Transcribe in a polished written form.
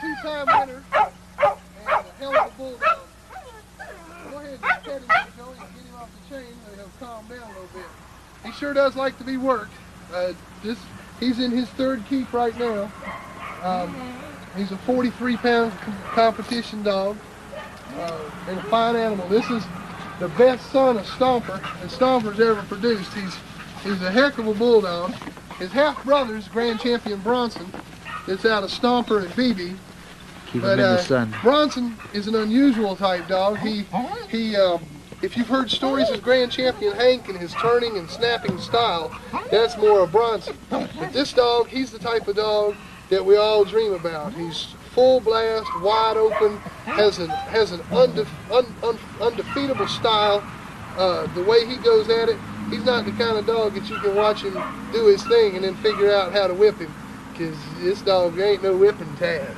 two-time winner and a hell of a bulldog. Go ahead and pet him, Joey, and get him off the chain so he'll calm down a little bit. He sure does like to be worked. He's in his third keep right now. He's a 43-pound competition dog and a fine animal. This is the best son of Stomper that Stomper's ever produced. He's a heck of a bulldog. His half-brother is Grand Champion Bronson. It's out of Stomper at BB. Keep him in the sun. Bronson is an unusual type dog. If you've heard stories of Grand Champion Hank and his turning and snapping style, that's more of Bronson. But this dog, he's the type of dog that we all dream about. He's full blast, wide open, has an undefeatable style. The way he goes at it, he's not the kind of dog that you can watch him do his thing and then figure out how to whip him, because this dog ain't no whipping task.